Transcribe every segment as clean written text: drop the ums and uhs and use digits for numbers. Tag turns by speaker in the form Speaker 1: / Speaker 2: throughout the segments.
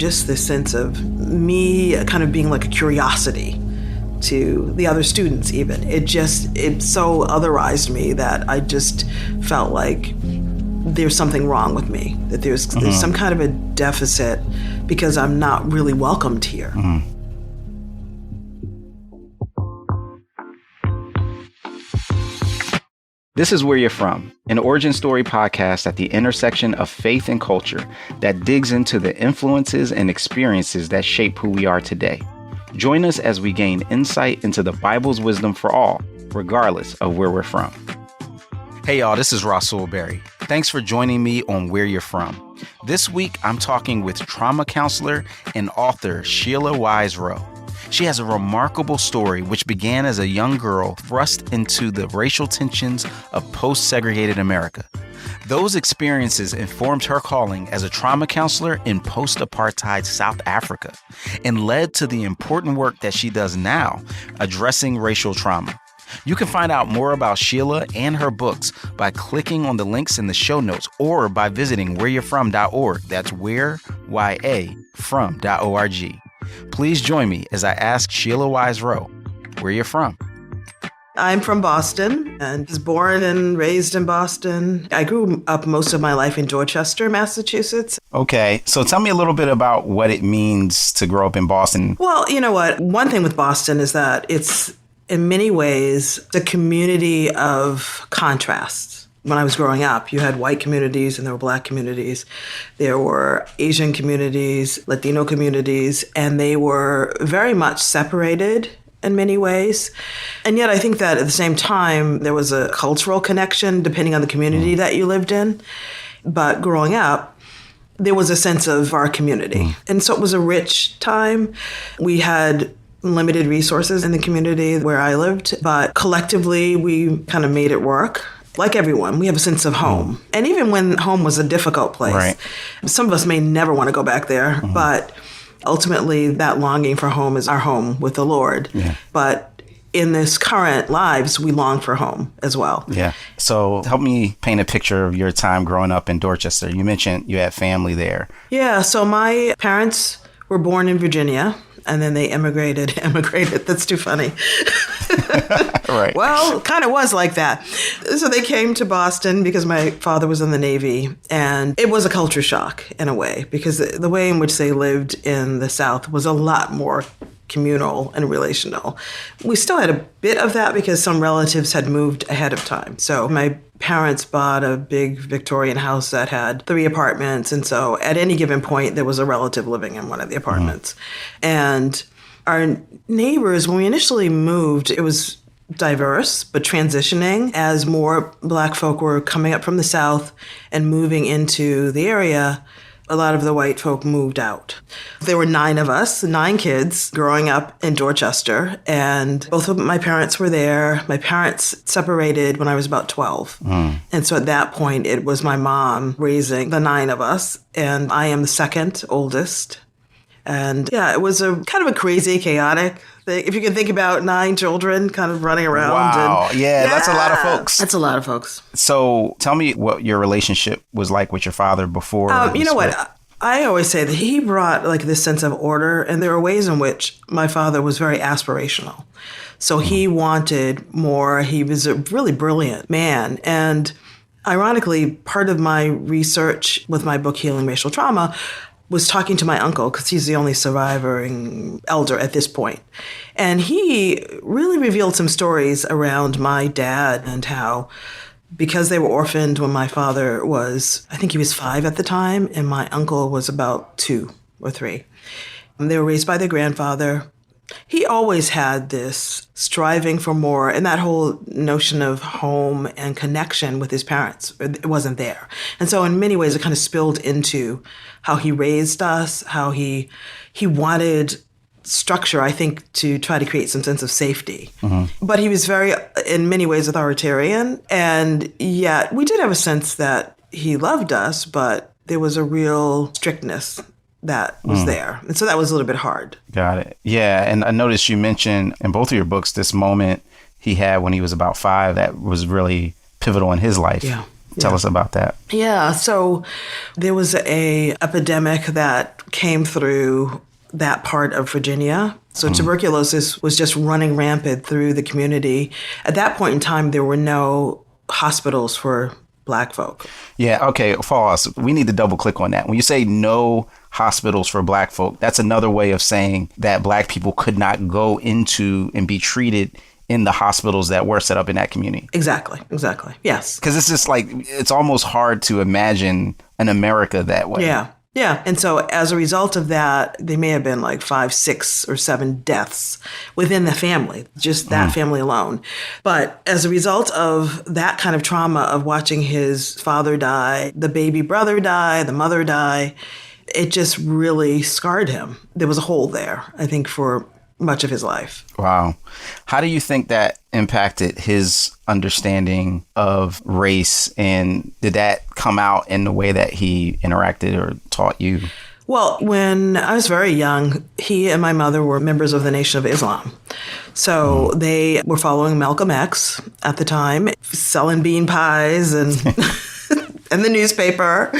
Speaker 1: just this sense of me kind of being like a curiosity to the other students even. It so otherized me that I just felt like there's something wrong with me, that there's some kind of a deficit because I'm not really welcomed here.
Speaker 2: This is Where You're From, an origin story podcast at the intersection of faith and culture that digs into the influences and experiences that shape who we are today. Join us as we gain insight into the Bible's wisdom for all, regardless of where we're from. Hey y'all, this is Rasul Berry. Thanks for joining me on Where You're From. This week, I'm talking with trauma counselor and author Sheila Wise Rowe. She has a remarkable story which began as a young girl thrust into the racial tensions of post-segregated America. Those experiences informed her calling as a trauma counselor in post-apartheid South Africa and led to the important work that she does now, addressing racial trauma. You can find out more about Sheila and her books by clicking on the links in the show notes or by visiting whereyou'refrom.org. That's whereyafrom.org. Please join me as I ask Sheila Wise Rowe, where you're from.
Speaker 1: I'm from Boston and was born and raised in Boston. I grew up most of my life in Dorchester, Massachusetts.
Speaker 2: Okay, so tell me a little bit about what it means to grow up in Boston.
Speaker 1: Well, you know what? One thing with Boston is that it's, in many ways, a community of contrasts. When I was growing up, you had white communities and there were black communities. There were Asian communities, Latino communities, and they were very much separated in many ways. And yet I think that at the same time, there was a cultural connection depending on the community that you lived in. But growing up, there was a sense of our community. And so it was a rich time. We had limited resources in the community where I lived, but collectively we kind of made it work. Like everyone, we have a sense of home. And even when home was a difficult place,
Speaker 2: right.
Speaker 1: Some of us may never want to go back there, but ultimately that longing for home is our home with the Lord. Yeah. But in this current lives, we long for home as well.
Speaker 2: Yeah. So help me paint a picture of your time growing up in Dorchester. You mentioned you had family there.
Speaker 1: Yeah. So my parents were born in Virginia. And then they emigrated. That's too funny.
Speaker 2: Right.
Speaker 1: Well, it kind of was like that. So they came to Boston because my father was in the Navy. And it was a culture shock in a way, because the way in which they lived in the South was a lot more communal and relational. We still had a bit of that because some relatives had moved ahead of time. So my parents bought a big Victorian house that had 3 apartments. And so at any given point, there was a relative living in one of the apartments. And our neighbors, when we initially moved, it was diverse, but transitioning as more Black folk were coming up from the South and moving into the area. A lot of the white folk moved out. There were 9 of us, 9 kids growing up in Dorchester, and both of my parents were there. My parents separated when I was about 12. And so at that point, it was my mom raising the 9 of us, and I am the second oldest. And yeah, it was a kind of a crazy, chaotic thing. If you can think about 9 children kind of running around.
Speaker 2: Wow. Yeah, that's a lot of folks.
Speaker 1: That's a lot of folks.
Speaker 2: So tell me what your relationship was like with your father before.
Speaker 1: You know what? I always say that he brought like this sense of order. And there were ways in which my father was very aspirational. So he wanted more. He was a really brilliant man. And ironically, part of my research with my book, Healing Racial Trauma, was talking to my uncle, because he's the only surviving elder at this point. And he really revealed some stories around my dad and how, because they were orphaned when my father was, I think he was 5 at the time, and my uncle was about 2 or 3. And they were raised by their grandfather. He always had this striving for more, and that whole notion of home and connection with his parents, it wasn't there. And so in many ways, it kind of spilled into how he raised us, how he wanted structure, I think, to try to create some sense of safety. But he was very, in many ways, authoritarian. And yet we did have a sense that he loved us, but there was a real strictness that was there. And so that was a little bit hard.
Speaker 2: Got it. Yeah. And I noticed you mentioned in both of your books this moment he had when he was about 5 that was really pivotal in his life.
Speaker 1: Yeah.
Speaker 2: Tell us about that.
Speaker 1: Yeah, so there was a epidemic that came through that part of Virginia. So tuberculosis was just running rampant through the community. At that point in time, there were no hospitals for Black folk.
Speaker 2: Yeah, okay, pause. We need to double click on that. When you say no hospitals for Black folk, that's another way of saying that Black people could not go into and be treated in the hospitals that were set up in that community.
Speaker 1: Exactly. Yes.
Speaker 2: Because it's just like, it's almost hard to imagine an America that way.
Speaker 1: Yeah. And so as a result of that, there may have been like 5, 6, or 7 deaths within the family, just that family alone. But as a result of that kind of trauma of watching his father die, the baby brother die, the mother die, it just really scarred him. There was a hole there, I think, for much of his life.
Speaker 2: Wow. How do you think that impacted his understanding of race? And did that come out in the way that he interacted or taught you?
Speaker 1: Well, when I was very young, he and my mother were members of the Nation of Islam. So they were following Malcolm X at the time, selling bean pies and and the newspaper,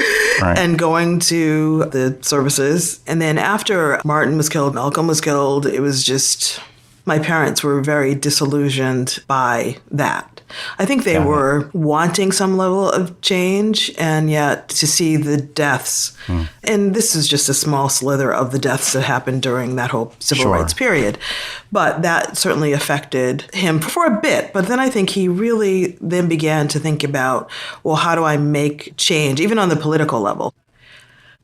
Speaker 1: and going to the services. And then after Martin was killed, Malcolm was killed, it was just, my parents were very disillusioned by that. I think they were wanting some level of change, and yet to see the deaths, and this is just a small slither of the deaths that happened during that whole civil rights period, but that certainly affected him for a bit. But then I think he really then began to think about, well, how do I make change, even on the political level?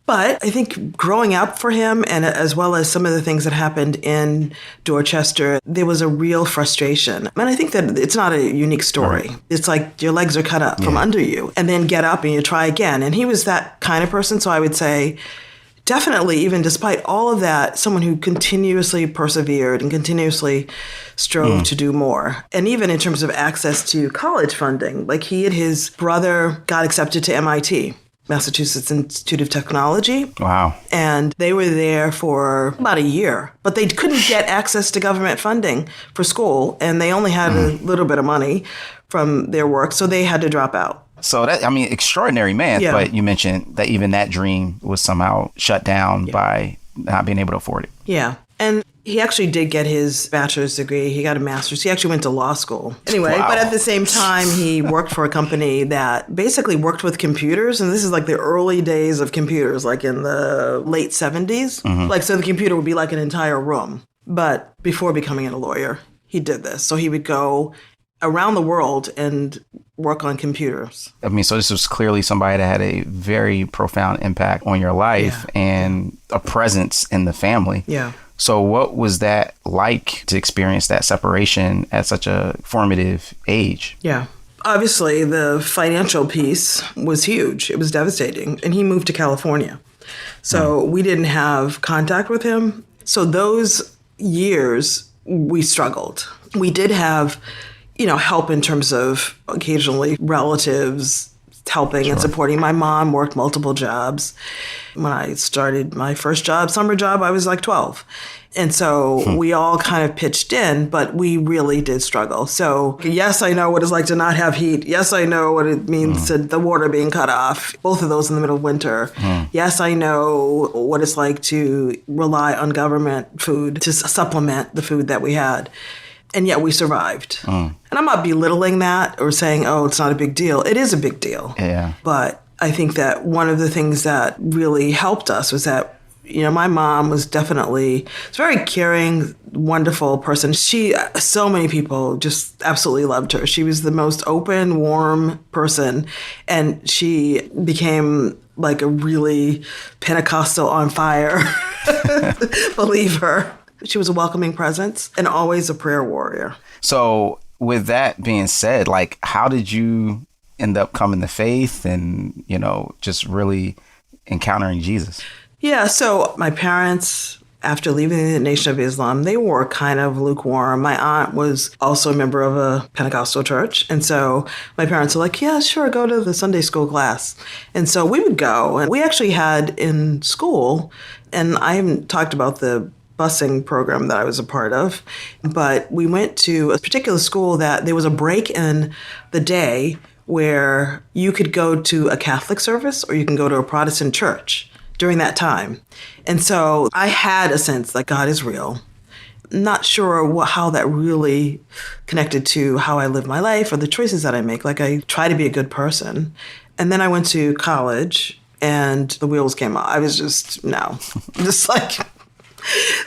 Speaker 1: But I think growing up for him, and as well as some of the things that happened in Dorchester, there was a real frustration. And I think that it's not a unique story. It's like your legs are cut up from under you, and then get up and you try again. And he was that kind of person. So I would say, definitely, even despite all of that, someone who continuously persevered and continuously strove to do more. And even in terms of access to college funding, like he and his brother got accepted to MIT. Massachusetts Institute of Technology.
Speaker 2: Wow.
Speaker 1: And they were there for about a year, but they couldn't get access to government funding for school, and they only had a little bit of money from their work, so they had to drop out.
Speaker 2: So that, I mean, extraordinary man, but you mentioned that even that dream was somehow shut down by not being able to afford it.
Speaker 1: Yeah. And he actually did get his bachelor's degree. He got a master's. He actually went to law school. Anyway, but at the same time, he worked for a company that basically worked with computers. And this is like the early days of computers, like in the late 70s. Like, so the computer would be like an entire room. But before becoming a lawyer, he did this. So he would go around the world and work on computers.
Speaker 2: I mean, so this was clearly somebody that had a very profound impact on your life and a presence in the family.
Speaker 1: Yeah.
Speaker 2: So what was that like to experience that separation at such a formative age?
Speaker 1: Yeah. Obviously, the financial piece was huge. It was devastating. And he moved to California. So we didn't have contact with him. So those years, we struggled. We did have, help in terms of occasionally relatives helping and supporting. My mom worked multiple jobs. When I started my first job, summer job, I was like 12. And so we all kind of pitched in, but we really did struggle. So yes, I know what it's like to not have heat. Yes, I know what it means to the water being cut off, both of those in the middle of winter. Yes, I know what it's like to rely on government food to supplement the food that we had. And yet we survived. And I'm not belittling that or saying, oh, it's not a big deal. It is a big deal.
Speaker 2: Yeah.
Speaker 1: But I think that one of the things that really helped us was that, my mom was definitely a very caring, wonderful person. So many people just absolutely loved her. She was the most open, warm person. And she became like a really Pentecostal on fire believer. She was a welcoming presence and always a prayer warrior.
Speaker 2: So with that being said, like, how did you end up coming to faith and, just really encountering Jesus?
Speaker 1: Yeah, so my parents, after leaving the Nation of Islam, they were kind of lukewarm. My aunt was also a member of a Pentecostal church. And so my parents were like, yeah, sure, go to the Sunday school class. And so we would go. And we actually had in school, and I haven't talked about the busing program that I was a part of, but we went to a particular school that there was a break in the day where you could go to a Catholic service or you can go to a Protestant church during that time. And so I had a sense that God is real. Not sure how that really connected to how I live my life or the choices that I make. Like, I try to be a good person. And then I went to college and the wheels came off. I was just like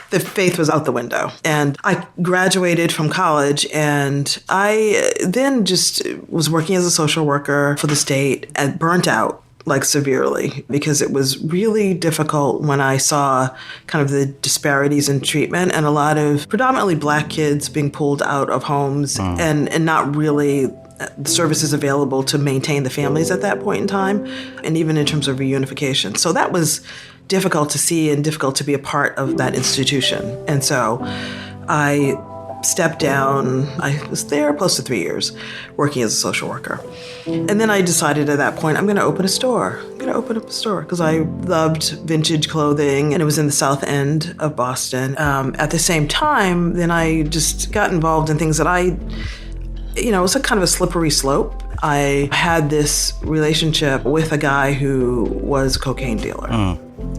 Speaker 1: the faith was out the window. And I graduated from college and I then just was working as a social worker for the state and burnt out like severely because it was really difficult when I saw kind of the disparities in treatment and a lot of predominantly Black kids being pulled out of homes and not really services available to maintain the families at that point in time, and even in terms of reunification. So that was difficult to see and difficult to be a part of that institution. And so I stepped down. I was there close to 3 years working as a social worker. And then I decided at that point, I'm going to open a store. I'm going to open up a store because I loved vintage clothing and it was in the South End of Boston. At the same time, then I just got involved in things that it was a kind of a slippery slope. I had this relationship with a guy who was a cocaine dealer.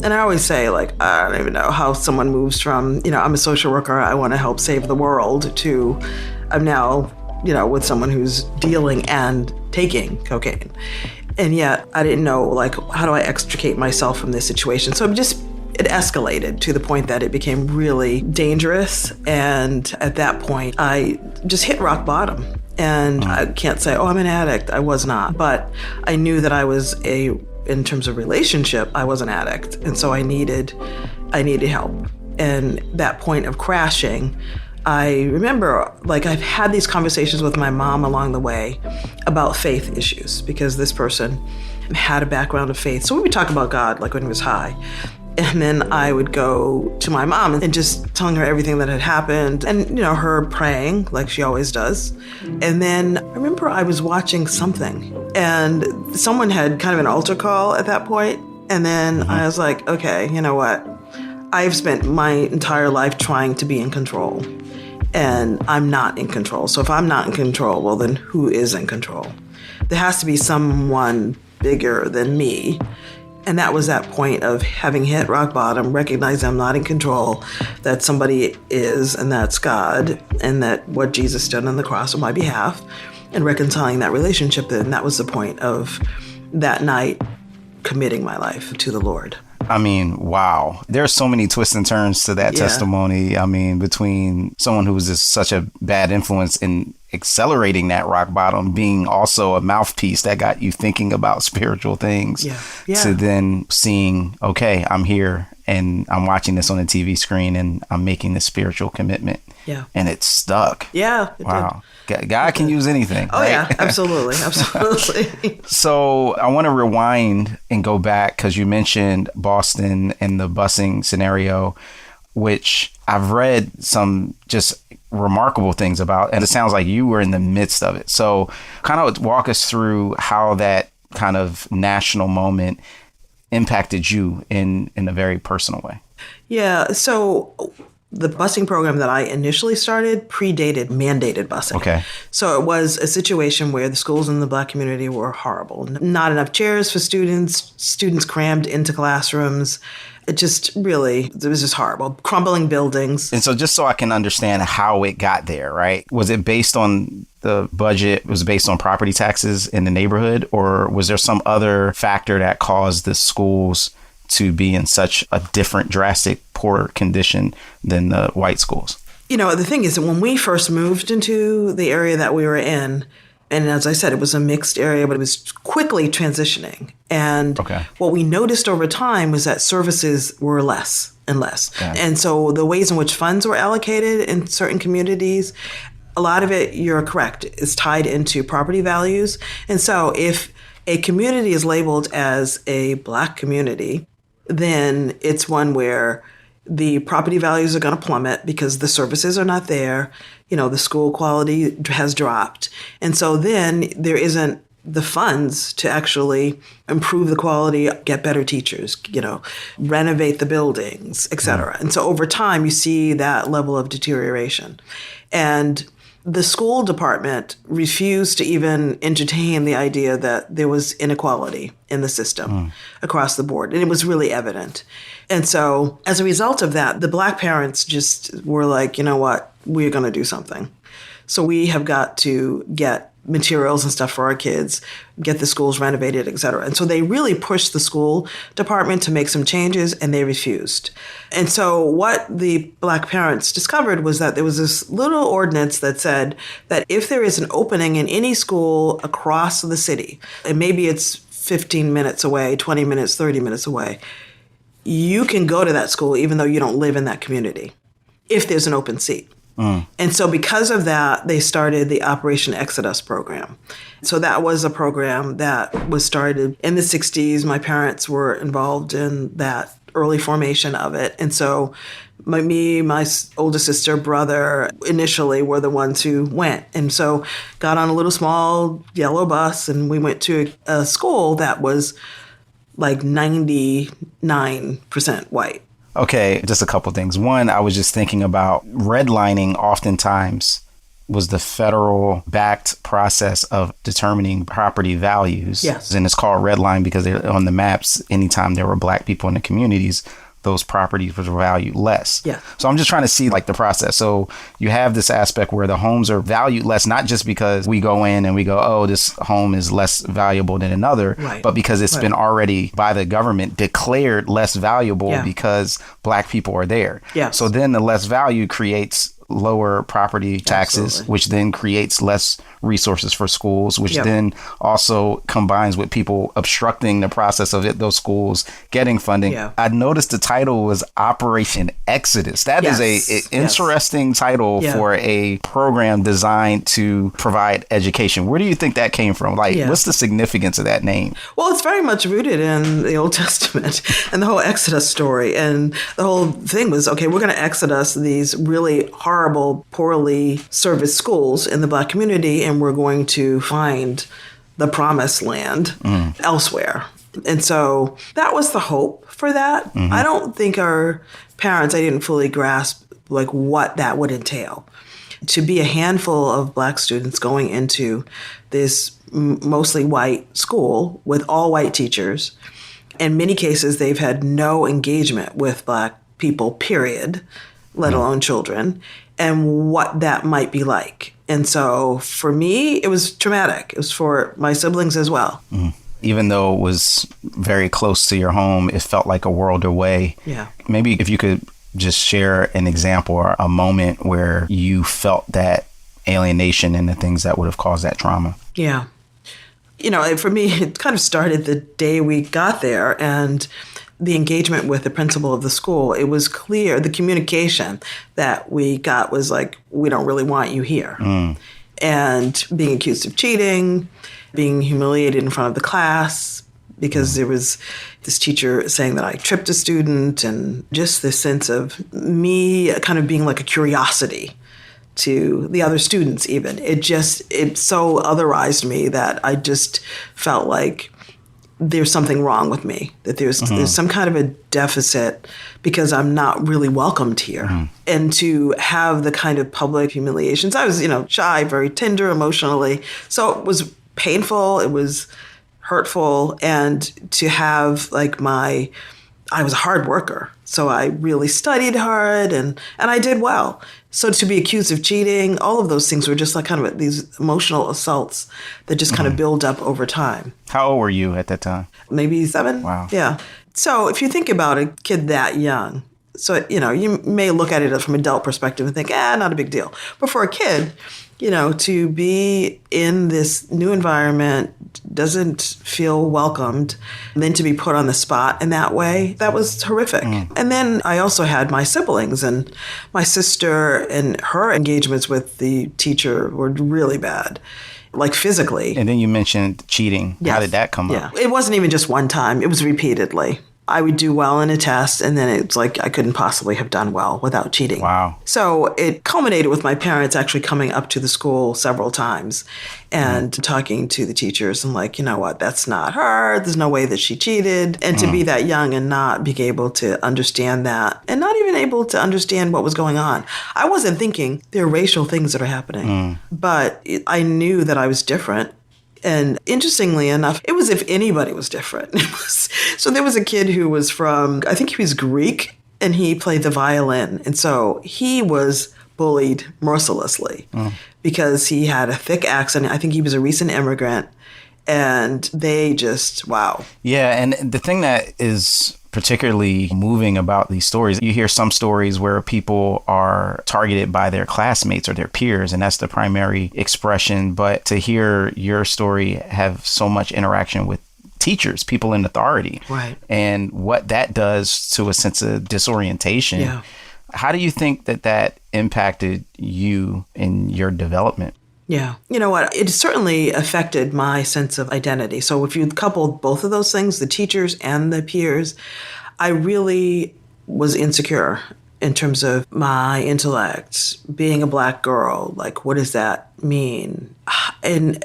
Speaker 1: And I always say, like, I don't even know how someone moves from, I'm a social worker, I want to help save the world, to I'm now, with someone who's dealing and taking cocaine. And yet I didn't know, like, how do I extricate myself from this situation? So it escalated to the point that it became really dangerous. And at that point, I just hit rock bottom. And I can't say, I'm an addict. I was not. But I knew that I was in terms of relationship, I was an addict. And so I needed help. And that point of crashing, I remember, like, I've had these conversations with my mom along the way about faith issues because this person had a background of faith. So we would talk about God, like, when he was high. And then I would go to my mom and just telling her everything that had happened and, her praying like she always does. And then I remember I was watching something and someone had kind of an altar call at that point. And then I was like, okay, you know what? I've spent my entire life trying to be in control and I'm not in control. So if I'm not in control, well, then who is in control? There has to be someone bigger than me. And that was that point of having hit rock bottom, recognizing I'm not in control, that somebody is, and that's God, and that what Jesus did on the cross on my behalf, and reconciling that relationship. And that was the point of that night committing my life to the Lord.
Speaker 2: I mean, wow. There's so many twists and turns to that testimony. I mean, between someone who was just such a bad influence in accelerating that rock bottom, being also a mouthpiece that got you thinking about spiritual things, to then seeing, okay, I'm here and I'm watching this on the TV screen and I'm making this spiritual commitment. Yeah. And it stuck.
Speaker 1: Yeah.
Speaker 2: Wow. God can use anything.
Speaker 1: Oh,
Speaker 2: right?
Speaker 1: Yeah, absolutely. Absolutely.
Speaker 2: So I want to rewind and go back because you mentioned Boston and the busing scenario, which I've read some just remarkable things about. And it sounds like you were in the midst of it. So kind of walk us through how that kind of national moment impacted you in a very personal way.
Speaker 1: Yeah. So the busing program that I initially started predated mandated busing.
Speaker 2: Okay.
Speaker 1: So it was a situation where the schools in the Black community were horrible. Not enough chairs for students crammed into classrooms. It was just horrible. Crumbling buildings.
Speaker 2: And so just so I can understand how it got there, right? Was it based on the budget? Was it based on property taxes in the neighborhood? Or was there some other factor that caused the schools to be in such a different, drastic, poor condition than the white schools?
Speaker 1: The thing is that when we first moved into the area that we were in, and as I said, it was a mixed area, but it was quickly transitioning. And what we noticed over time was that services were less and less. Okay. And so the ways in which funds were allocated in certain communities, a lot of it, you're correct, is tied into property values. And so if a community is labeled as a Black community, then it's one where the property values are going to plummet because the services are not there. The school quality has dropped. And so then there isn't the funds to actually improve the quality, get better teachers, renovate the buildings, et cetera. And so over time, you see that level of deterioration. And The school department refused to even entertain the idea that there was inequality in the system across the board. And it was really evident. And so as a result of that, the Black parents just were like, you know what, we're going to do something. So we have got to get materials and stuff for our kids, get the schools renovated, et cetera. And so they really pushed the school department to make some changes, and they refused. And so what the Black parents discovered was that there was this little ordinance that said that if there is an opening in any school across the city, and maybe it's 15 minutes away, 20 minutes, 30 minutes away, you can go to that school even though you don't live in that community if there's an open seat. And so because of that, they started the Operation Exodus program. So that was a program that was started in the 60s. My parents were involved in that early formation of it. And so my older sister, brother, initially were the ones who went. And so got on a little small yellow bus, and we went to a school that was like 99% white.
Speaker 2: Okay, just a couple things. One, I was just thinking about redlining oftentimes was the federal backed process of determining property values.
Speaker 1: Yes.
Speaker 2: And it's called redline because they're on the maps. Anytime there were Black people in the communities, those properties were valued less.
Speaker 1: Yeah.
Speaker 2: So I'm just trying to see like the process. So you have this aspect where the homes are valued less, not just because we go in and we go, oh, this home is less valuable than another,
Speaker 1: right,
Speaker 2: but because it's been already by the government declared less valuable because Black people are there.
Speaker 1: Yeah.
Speaker 2: So then the less value creates lower property taxes,
Speaker 1: Absolutely.
Speaker 2: which then creates less resources for schools, which then also combines with people obstructing the process of those schools getting funding.
Speaker 1: Yeah.
Speaker 2: I noticed the title was Operation Exodus. That is a interesting title for a program designed to provide education. Where do you think that came from? Like, what's the significance of that name?
Speaker 1: Well, it's very much rooted in the Old Testament and the whole Exodus story. And the whole thing was, okay, we're going to exodus these really horrible, poorly serviced schools in the Black community, and we're going to find the promised land elsewhere. And so that was the hope for that. I don't think our parents, I didn't fully grasp like what that would entail. To be a handful of Black students going into this mostly white school with all white teachers. In many cases, they've had no engagement with Black people, period, let alone children, and what that might be like. And so for me, it was traumatic. It was for my siblings as well.
Speaker 2: Even though it was very close to your home, it felt like a world away.
Speaker 1: Yeah. Maybe
Speaker 2: Maybe if you could just share an example or a moment where you felt that alienation and the things that would have caused that trauma.
Speaker 1: Yeah. You know, for me, it kind of started the day we got there, and the engagement with the principal of the school. It was clear, the communication that we got was like, we don't really want you here. And being accused of cheating, being humiliated in front of the class, because there was this teacher saying that I tripped a student, and just this sense of me kind of being like a curiosity to the other students even. It so otherized me that I just felt like there's something wrong with me, that there's some kind of a deficit because I'm not really welcomed here. And to have the kind of public humiliations, I was, shy, very tender emotionally. So it was painful, it was hurtful, and to have I was a hard worker. So I really studied hard and I did well. So to be accused of cheating, all of those things were just like kind of these emotional assaults that just kind of build up over time.
Speaker 2: How old were you at that time?
Speaker 1: Maybe 7.
Speaker 2: Wow.
Speaker 1: Yeah. So if you think about a kid that young, so, you may look at it from an adult perspective and think, not a big deal. But for a kid, to be in this new environment, doesn't feel welcomed, and then to be put on the spot in that way, that was horrific. And then I also had my siblings, and my sister, and her engagements with the teacher were really bad, like physically.
Speaker 2: And then you mentioned cheating.
Speaker 1: Yes.
Speaker 2: How did that come up?
Speaker 1: It wasn't even just one time. It was repeatedly. I would do well in a test, and then it's like I couldn't possibly have done well without cheating.
Speaker 2: Wow.
Speaker 1: So it culminated with my parents actually coming up to the school several times and talking to the teachers and like, you know what, that's not her. There's no way that she cheated. And to be that young and not being able to understand that and not even able to understand what was going on. I wasn't thinking there are racial things that are happening, but I knew that I was different. And interestingly enough, it was if anybody was different. So there was a kid who was from, I think he was Greek, and he played the violin. And so he was bullied mercilessly because he had a thick accent. I think he was a recent immigrant. And they just, wow.
Speaker 2: Yeah, and the thing that is particularly moving about these stories, you hear some stories where people are targeted by their classmates or their peers, and that's the primary expression. But to hear your story have so much interaction with teachers, people in authority,
Speaker 1: right,
Speaker 2: and what that does to a sense of disorientation.
Speaker 1: Yeah.
Speaker 2: How do you think that impacted you in your development?
Speaker 1: Yeah. You know what? It certainly affected my sense of identity. So if you coupled both of those things, the teachers and the peers, I really was insecure in terms of my intellect, being a Black girl. Like, what does that mean? And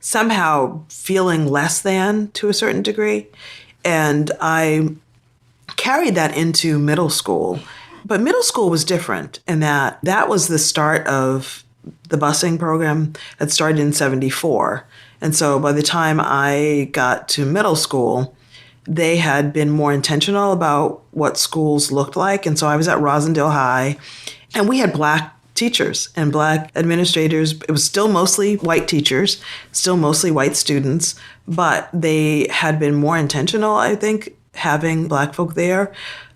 Speaker 1: somehow feeling less than to a certain degree. And I carried that into middle school. But middle school was different in that was the start of the busing program that started in 1974. And so by the time I got to middle school, they had been more intentional about what schools looked like. And so I was at Rosendale High, and we had Black teachers and Black administrators. It was still mostly white teachers, still mostly white students, but they had been more intentional, I think, having Black folk there.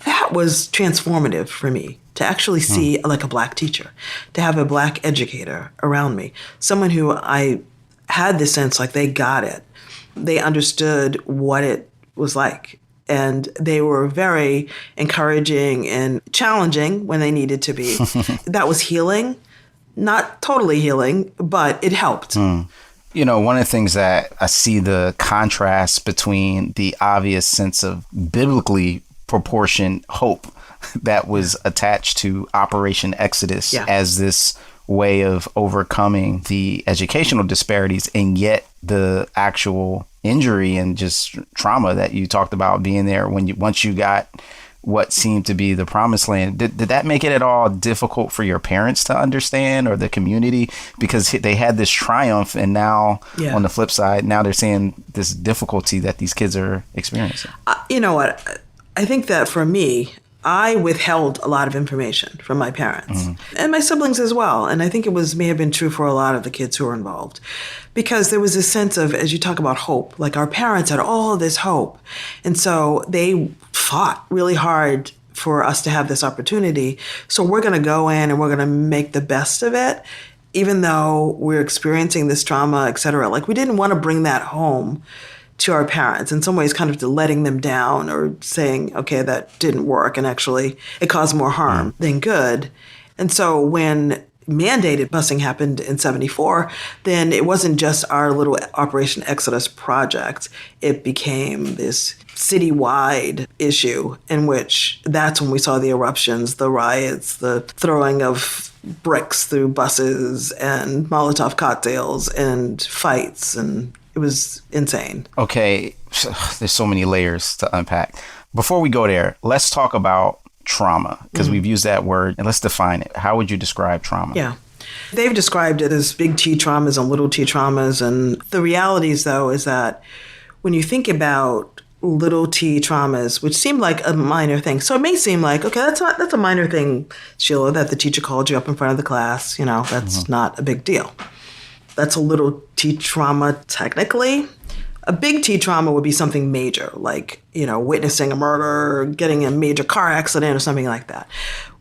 Speaker 1: That was transformative for me. To actually see like a Black teacher, to have a Black educator around me, someone who I had the sense like they got it. They understood what it was like. And they were very encouraging and challenging when they needed to be. That was healing, not totally healing, but it helped.
Speaker 2: You know, one of the things that I see the contrast between the obvious sense of biblically proportioned hope that was attached to Operation Exodus as this way of overcoming the educational disparities, and yet the actual injury and just trauma that you talked about being there once you got what seemed to be the promised land. Did that make it at all difficult for your parents to understand, or the community, because they had this triumph, and now on the flip side, now they're seeing this difficulty that these kids are experiencing?
Speaker 1: You know what? I think that for me, I withheld a lot of information from my parents and my siblings as well. And I think it may have been true for a lot of the kids who were involved, because there was a sense of, as you talk about hope, like our parents had all this hope. And so they fought really hard for us to have this opportunity. So we're going to go in and we're going to make the best of it, even though we're experiencing this trauma, et cetera. Like, we didn't want to bring that home to our parents, in some ways kind of letting them down or saying, okay, that didn't work, and actually it caused more harm than good. And so when mandated busing happened in 1974, then it wasn't just our little Operation Exodus project. It became this citywide issue, in which that's when we saw the eruptions, the riots, the throwing of bricks through buses and Molotov cocktails and fights, and it was insane.
Speaker 2: Okay, there's so many layers to unpack. Before we go there, let's talk about trauma, because we've used that word, and let's define it. How would you describe trauma?
Speaker 1: Yeah. They've described it as big T traumas and little T traumas. And the realities, though, is that when you think about little T traumas, which seem like a minor thing. So it may seem like, okay, that's a minor thing, Sheila, that the teacher called you up in front of the class. You know, that's not a big deal. That's a little T trauma technically. A big T trauma would be something major, like, you know, witnessing a murder, or getting in a major car accident or something like that.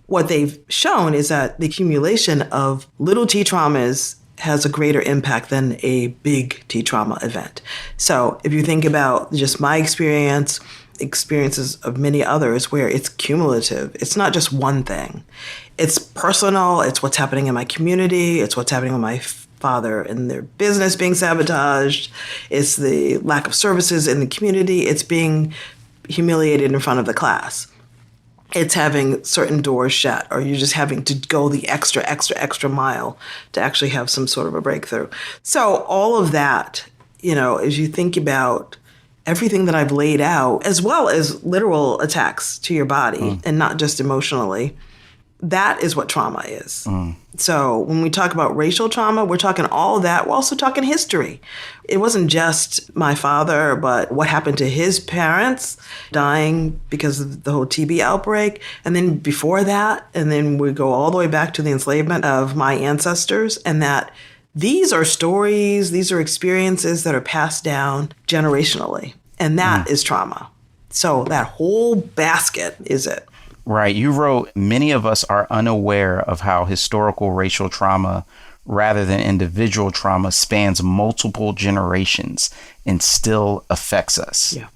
Speaker 1: What they've shown is that the accumulation of little T traumas has a greater impact than a big T trauma event. So if you think about just my experiences of many others where it's cumulative, it's not just one thing. It's personal, it's what's happening in my community, it's what's happening with my father and their business being sabotaged, it's the lack of services in the community, it's being humiliated in front of the class. It's having certain doors shut, or you're just having to go the extra mile to actually have some sort of a breakthrough. So all of that, as you think about everything that I've laid out, as well as literal attacks to your body and not just emotionally, that is what trauma is. So when we talk about racial trauma, we're talking all of that. We're also talking history. It wasn't just my father, but what happened to his parents dying because of the whole TB outbreak. And then before that, and then we go all the way back to the enslavement of my ancestors, and that these are stories, these are experiences that are passed down generationally. And that is trauma. So that whole basket is it.
Speaker 2: Right. You wrote, many of us are unaware of how historical racial trauma, rather than individual trauma, spans multiple generations and still affects us.
Speaker 1: Yeah.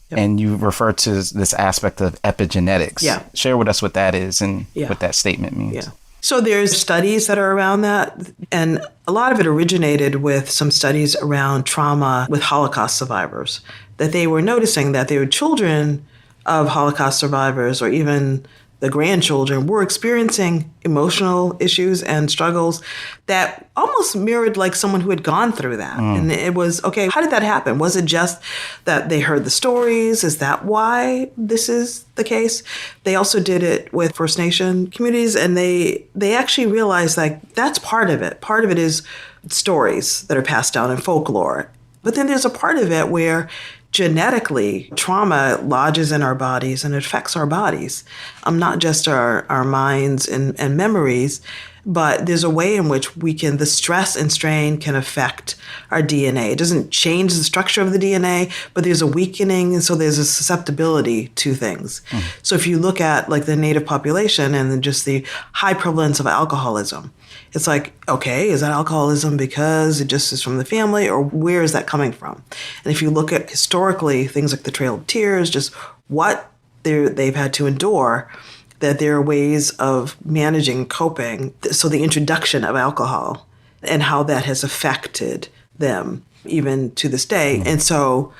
Speaker 1: Yep.
Speaker 2: And you refer to this aspect of epigenetics.
Speaker 1: Yeah.
Speaker 2: Share with us what that is and what that statement means.
Speaker 1: Yeah. So there's studies that are around that, and a lot of it originated with some studies around trauma with Holocaust survivors, that they were noticing that their children of Holocaust survivors, or even the grandchildren, were experiencing emotional issues and struggles that almost mirrored like someone who had gone through that. And it was, okay, how did that happen? Was it just that they heard the stories? Is that why this is the case? They also did it with First Nation communities, and they actually realized like that's part of it. Part of it is stories that are passed down in folklore. But then there's a part of it where genetically, trauma lodges in our bodies and it affects our bodies, not just our minds and memories, but there's a way in which the stress and strain can affect our DNA. It doesn't change the structure of the DNA, but there's a weakening, and so there's a susceptibility to things. So if you look at like the Native population and then just the high prevalence of alcoholism, it's like, okay, is that alcoholism because it just is from the family, or where is that coming from? And if you look at historically things like the Trail of Tears, just what they've had to endure, that there are ways of managing, coping. So the introduction of alcohol and how that has affected them even to this day. And so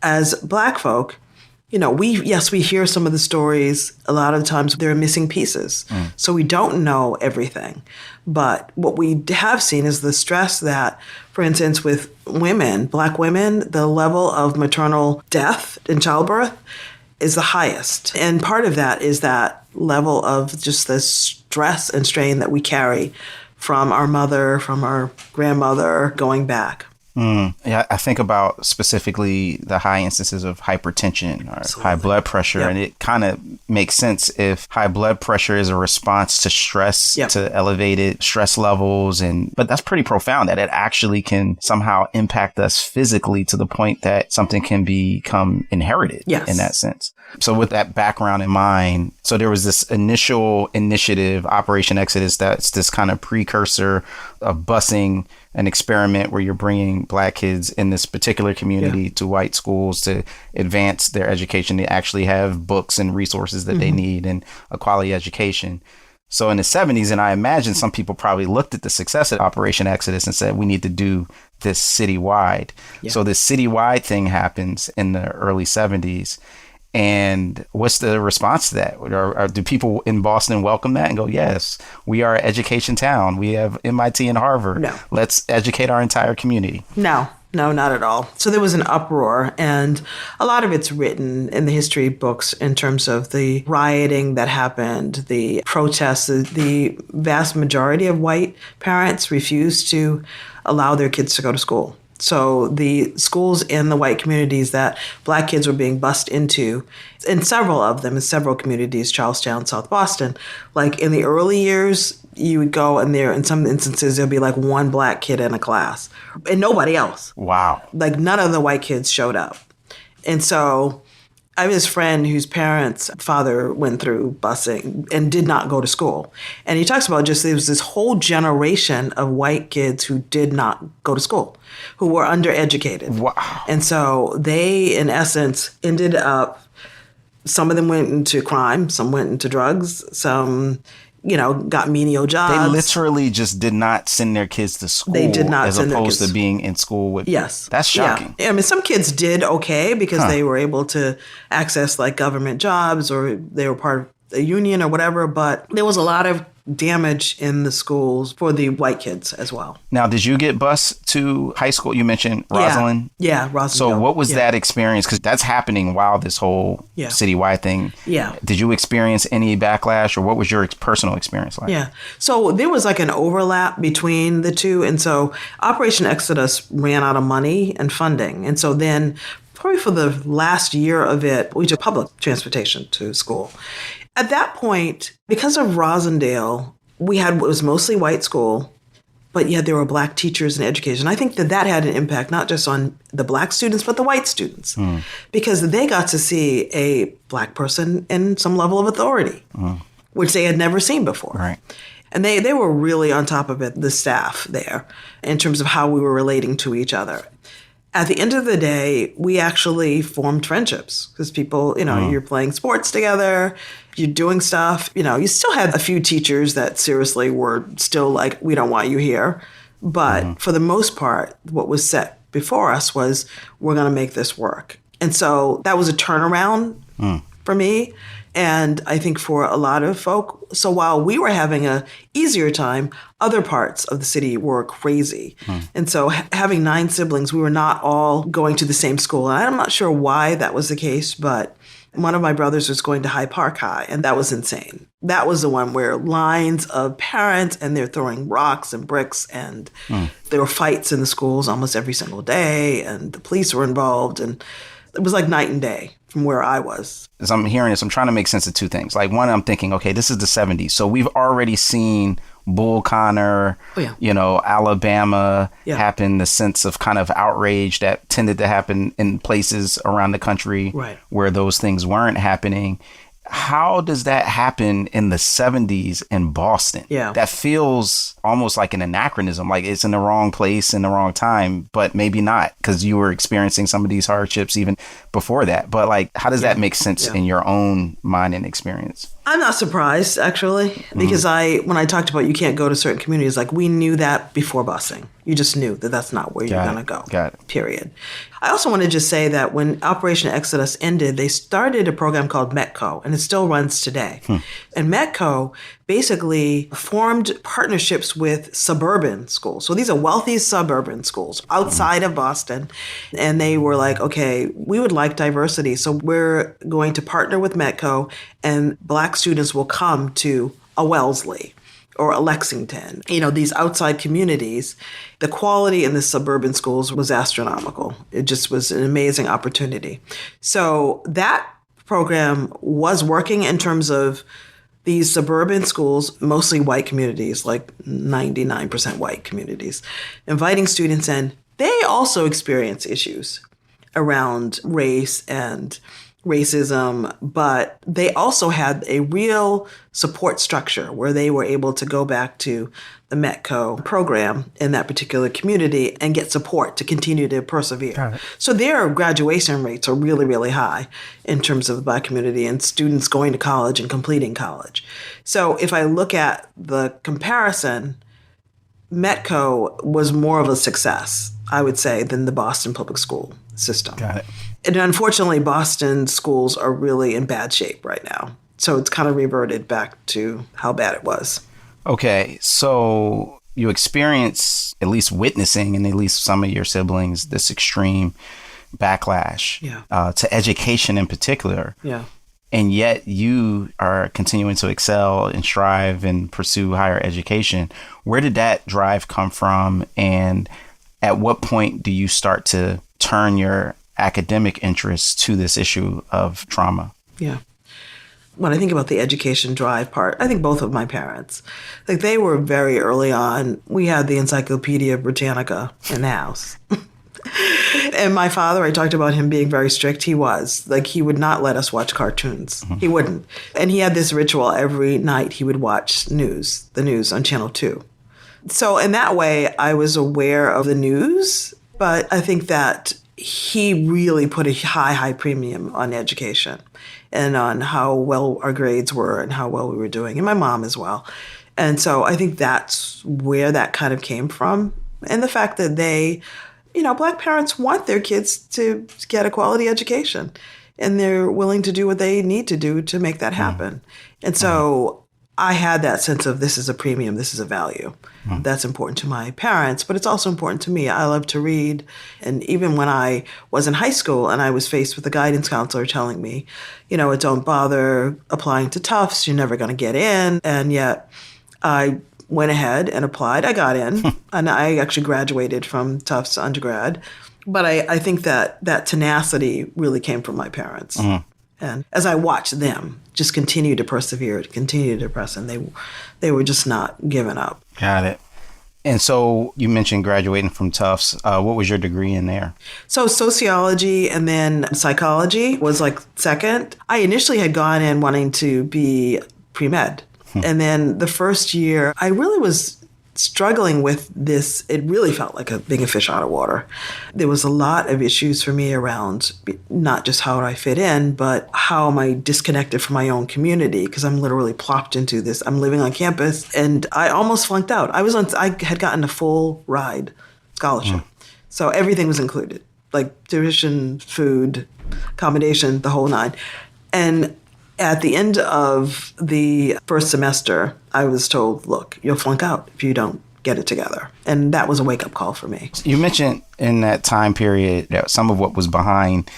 Speaker 1: as Black folk, we hear some of the stories. A lot of times there are missing pieces. So we don't know everything. But what we have seen is the stress that, for instance, with women, Black women, the level of maternal death in childbirth is the highest. And part of that is that level of just the stress and strain that we carry from our mother, from our grandmother, going back.
Speaker 2: Yeah, I think about specifically the high instances of hypertension or high blood pressure. And it kind of makes sense if high blood pressure is a response to stress, to elevated stress levels. But that's pretty profound that it actually can somehow impact us physically to the point that something can become inherited in that sense. So with that background in mind, so there was this initial initiative, Operation Exodus, that's this kind of precursor of busing an experiment where you're bringing Black kids in this particular community to white schools to advance their education. They actually have books and resources that they need and a quality education. So in the 70s, and I imagine some people probably looked at the success of Operation Exodus and said, we need to do this citywide. So this citywide thing happens in the early 70s. And what's the response to that? Or do people in Boston welcome that and go, yes, we are an education town. We have MIT and Harvard.
Speaker 1: No.
Speaker 2: Let's educate our entire community.
Speaker 1: No, not at all. So there was an uproar, and a lot of it's written in the history books in terms of the rioting that happened, the protests. The vast majority of white parents refused to allow their kids to go to school. So the schools in the white communities that Black kids were being bused into, in several of them, in several communities, Charlestown, South Boston, like in the early years, you would go and there, in some instances, there'll be like one Black kid in a class and nobody else.
Speaker 2: Wow.
Speaker 1: Like none of the white kids showed up. And so I have this friend whose father went through busing and did not go to school. And he talks about just there was this whole generation of white kids who did not go to school, who were undereducated.
Speaker 2: Wow.
Speaker 1: And so they, in essence, ended up, some of them went into crime, some went into drugs, some got menial jobs.
Speaker 2: They literally just did not send their kids to school.
Speaker 1: They did not
Speaker 2: as
Speaker 1: send their
Speaker 2: opposed
Speaker 1: kids.
Speaker 2: to being in school with.
Speaker 1: Yes.
Speaker 2: That's shocking.
Speaker 1: Yeah. I mean, some kids did okay because they were able to access like government jobs or they were part of a union or whatever. But there was a lot of damage in the schools for the white kids as well.
Speaker 2: Now, did you get bused to high school? You mentioned Rosalind.
Speaker 1: Yeah, Rosalind.
Speaker 2: So what was that experience? Because that's happening while this whole citywide thing.
Speaker 1: Yeah.
Speaker 2: Did you experience any backlash or what was your personal experience like?
Speaker 1: Yeah. So there was like an overlap between the two. And so Operation Exodus ran out of money and funding. And so then probably for the last year of it, we took public transportation to school. At that point, because of Rosendale, we had what was mostly white school, but yet there were black teachers in education. I think that had an impact not just on the black students, but the white students, because they got to see a black person in some level of authority, which they had never seen before.
Speaker 2: Right.
Speaker 1: And they were really on top of it, the staff there, in terms of how we were relating to each other. At the end of the day, we actually formed friendships because people, you're playing sports together, you're doing stuff. You still had a few teachers that seriously were still like, we don't want you here. But for the most part, what was set before us was, we're going to make this work. And so that was a turnaround for me. And I think for a lot of folk, so while we were having a easier time, other parts of the city were crazy. And so having 9 siblings, we were not all going to the same school. And I'm not sure why that was the case, but one of my brothers was going to Hyde Park High, and that was insane. That was the one where lines of parents, and they're throwing rocks and bricks, and there were fights in the schools almost every single day, and the police were involved, and it was like night and day from where I was.
Speaker 2: As I'm hearing this, I'm trying to make sense of 2 things. Like, one, I'm thinking, okay, this is the 70s. So we've already seen Bull Connor, Alabama happen, the sense of kind of outrage that tended to happen in places around the country where those things weren't happening. How does that happen in the 70s in Boston?
Speaker 1: Yeah.
Speaker 2: That feels almost like an anachronism, like it's in the wrong place in the wrong time, but maybe not, because you were experiencing some of these hardships even before that. But like, how does that make sense in your own mind and experience?
Speaker 1: I'm not surprised, actually, because when I talked about you can't go to certain communities, like we knew that before busing. You just knew that that's not where you're going to go.
Speaker 2: Got it.
Speaker 1: Period. I also want to just say that when Operation Exodus ended, they started a program called METCO, and it still runs today. And METCO basically formed partnerships with suburban schools. So these are wealthy suburban schools outside of Boston. And they were like, okay, we would like diversity. So we're going to partner with METCO, and Black students will come to a Wellesley or a Lexington, these outside communities. The quality in the suburban schools was astronomical. It just was an amazing opportunity. So that program was working in terms of these suburban schools, mostly white communities, like 99% white communities, inviting students in. They also experience issues around race and racism, but they also had a real support structure where they were able to go back to the METCO program in that particular community and get support to continue to persevere. So their graduation rates are really, really high in terms of the Black community and students going to college and completing college. So if I look at the comparison, METCO was more of a success, I would say, than the Boston public school system.
Speaker 2: Got it.
Speaker 1: And unfortunately, Boston schools are really in bad shape right now. So it's kind of reverted back to how bad it was.
Speaker 2: Okay, so you experience, at least witnessing, and at least some of your siblings, this extreme backlash to education in particular.
Speaker 1: Yeah.
Speaker 2: And yet you are continuing to excel and strive and pursue higher education. Where did that drive come from? And at what point do you start to turn your academic interests to this issue of trauma?
Speaker 1: Yeah. When I think about the education drive part, I think both of my parents, like they were very early on. We had the Encyclopedia Britannica in the house. And my father, I talked about him being very strict. He was. Like, he would not let us watch cartoons. He wouldn't. And he had this ritual every night. He would watch the news on Channel 2. So in that way, I was aware of the news. But I think that he really put a high premium on education. and on how well our grades were and how well we were doing, and my mom as well. And so I think that's where that kind of came from. And the fact that they, Black parents want their kids to get a quality education, and they're willing to do what they need to do to make that happen. And so I had that sense of, this is a premium, this is a value. That's important to my parents, but it's also important to me. I love to read. And even when I was in high school and I was faced with a guidance counselor telling me, don't bother applying to Tufts, you're never going to get in. And yet I went ahead and applied. I got in, and I actually graduated from Tufts undergrad. But I think that tenacity really came from my parents. And as I watched them just continue to persevere, continue to press, and they were just not giving up.
Speaker 2: Got it. And so you mentioned graduating from Tufts. What was your degree in there?
Speaker 1: So sociology and then psychology was like second. I initially had gone in wanting to be pre-med. And then the first year, I really was struggling with this. It really felt like being a fish out of water. There was a lot of issues for me around not just how do I fit in, but how am I disconnected from my own community, because I'm literally plopped into this. I'm living on campus, and I almost flunked out. I had gotten a full ride scholarship. So everything was included, like tuition, food, accommodation, the whole nine. And at the end of the first semester, I was told, look, you'll flunk out if you don't get it together. And that was a wake-up call for me.
Speaker 2: You mentioned in that time period that some of what was behind